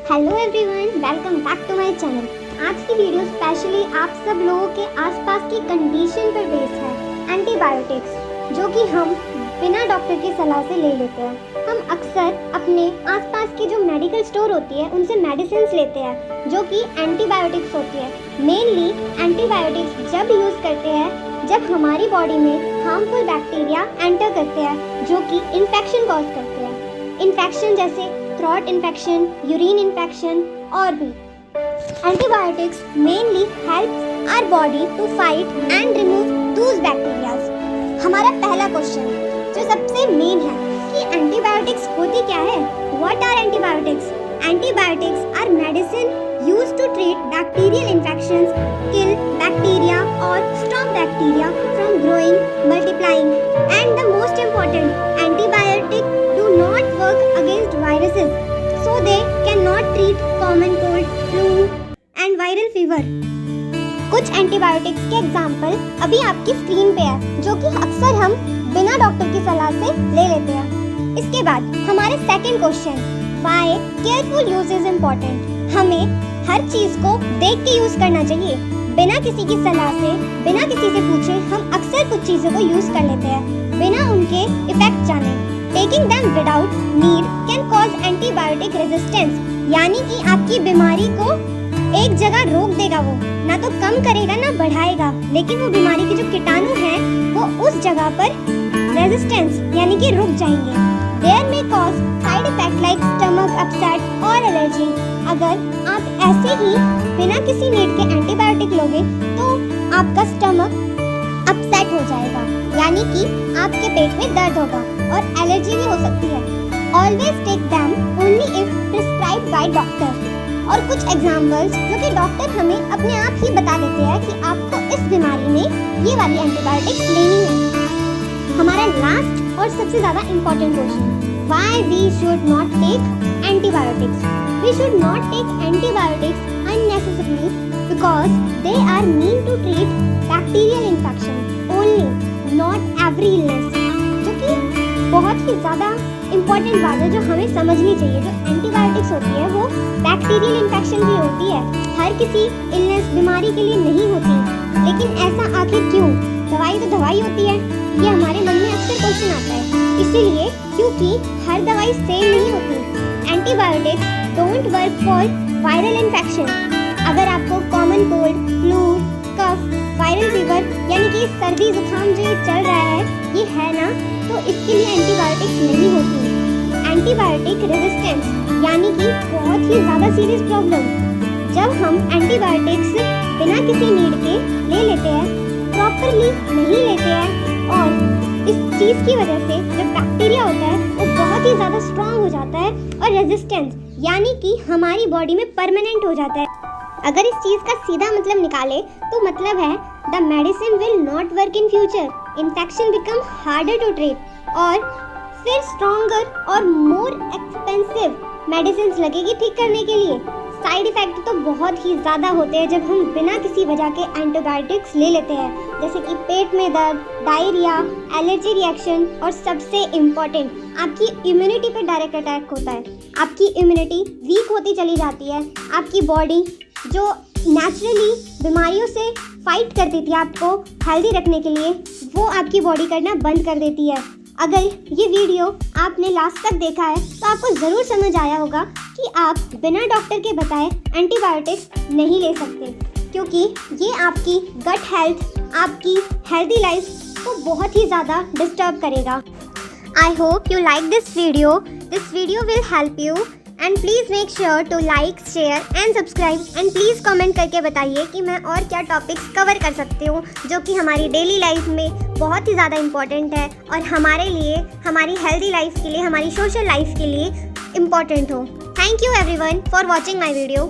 Hello everyone, welcome back to my channel. आज की video specially आप सब लोगों के आसपास की कंडीशन पर बेस्ड है। एंटीबायोटिक्स जो कि हम बिना डॉक्टर की सलाह से ले लेते हैं। हम अक्सर अपने आसपास की जो मेडिकल स्टोर होती है उनसे मेडिसिन लेते हैं जो कि एंटीबायोटिक्स होती है। मेनली एंटीबायोटिक्स जब यूज़ करते हैं जब हमारी बॉडी में हार्मफुल बैक्टीरिया एंटर करते हैं जो कि इन्फेक्शन कॉज करते हैं। इन्फेक्शन जैसे थ्रोट इन्फेक्शन, यूरिन इन्फेक्शन और भी। Antibiotics mainly help our body to fight and remove those bacterias. हमारा पहला क्वेश्चन जो सबसे मेन है कि एंटीबायोटिक्स होती क्या है? What are antibiotics? Antibiotics are medicine used to treat bacterial infections, kill bacteria or stop bacteria from growing, multiplying. And the most important, antibiotics do not work against viruses, so they cannot treat common cold, flu and viral fever. कुछ antibiotics के example अभी आपकी screen पे है जो कि अक्सर हम बिना डॉक्टर की सलाह से ले लेते हैं। इसके बाद हमारे second question, why careful use is important. हमें हर चीज को देख के यूज करना चाहिए। बिना किसी की सलाह से, बिना किसी से पूछे हम अक्सर कुछ चीजों को यूज कर लेते हैं बिना उनके इफेक्ट जाने। Taking them without need can cause antibiotic resistance, यानी कि आपकी बीमारी को एक जगह रोक देगा। वो ना तो कम करेगा ना बढ़ाएगा, लेकिन वो बीमारी के जो कीटाणु हैं वो उस जगह पर रेजिस्टेंस यानी कि रुक जाएंगे। देयर में cause side effect like stomach upset और एलर्जी। अगर आप ऐसे ही बिना किसी नीड के एंटीबायोटिक लोगे तो आपका स्टमक अपसेट हो जाएगा, यानी कि आपके पेट में दर्द होगा और एलर्जी भी हो सकती है। Always take them only if prescribed by doctor. और कुछ एग्जांपल्स जो कि डॉक्टर हमें अपने आप ही बता देते हैं कि आपको इस बीमारी में ये वाली एंटीबायोटिक्स लेनी है। हमारा लास्ट और सबसे ज़्यादा important question, why we should not take antibiotics. We should not take antibiotics unnecessarily because they are meant to treat bacterial infection only, not every illness। जो कि बहुत ही ज़्यादा इम्पोर्टेंट बात है जो हमें समझनी चाहिए। जो एंटीबायोटिक्स होती है वो बैक्टीरियल इन्फेक्शन भी होती है, हर किसी इलनेस बीमारी के लिए नहीं होती। लेकिन ऐसा आखिर क्यों? दवाई तो दवाई होती है, ये हमारे मन में अक्सर क्वेश्चन आता है। इसीलिए क्योंकि हर दवाई सेम नहीं होती। Antibiotics don't work for viral infection. अगर आपको कॉमन कोल्ड, फ्लू, कफ, वायरल फीवर यानी कि सर्दी जुकाम जो ये चल रहा है ये है ना, तो इसके लिए एंटीबायोटिक्स नहीं होती। एंटीबायोटिक रेजिस्टेंस यानी कि बहुत ही ज़्यादा सीरियस प्रॉब्लम। जब हम एंटीबायोटिक्स बिना किसी नीड के ले लेते हैं, प्रॉपरली नहीं लेते हैं और इस चीज़ की वजह से जो बैक्टीरिया होता है वो बहुत ही ज़्यादा स्ट्रॉन्ग हो जाता है और रेजिस्टेंस यानी कि हमारी बॉडी में परमानेंट हो जाता है। अगर इस चीज़ का सीधा मतलब निकाले तो मतलब है the medicine will not work in future, infection become harder to treat और फिर स्ट्रॉन्गर और मोर एक्सपेंसिव मेडिसिन लगेगी ठीक करने के लिए। साइड इफेक्ट तो बहुत ही ज़्यादा होते हैं जब हम बिना किसी वजह के एंटीबायोटिक्स ले लेते हैं, जैसे कि पेट में दर्द, डायरिया, एलर्जी रिएक्शन और सबसे इम्पॉर्टेंट आपकी इम्यूनिटी पर डायरेक्ट अटैक होता है। आपकी इम्यूनिटी वीक होती चली जाती है। आपकी बॉडी जो नेचुरली बीमारियों से फाइट करती थी आपको हेल्दी रखने के लिए, वो आपकी बॉडी करना बंद कर देती है। अगर ये वीडियो आपने लास्ट तक देखा है तो आपको ज़रूर समझ आया होगा कि आप बिना डॉक्टर के बताए एंटीबायोटिक्स नहीं ले सकते, क्योंकि ये आपकी गट हेल्थ, आपकी हेल्दी लाइफ को बहुत ही ज़्यादा डिस्टर्ब करेगा। I hope you like this video will help you and please make sure to like, share and subscribe and please comment करके बताइए कि मैं और क्या टॉपिक्स कवर कर सकती हूँ जो कि हमारी डेली लाइफ में बहुत ही ज़्यादा इम्पॉर्टेंट है और हमारे लिए, हमारी हेल्दी लाइफ के लिए, हमारी सोशल लाइफ के लिए इम्पॉर्टेंट हो। Thank you everyone for watching my video.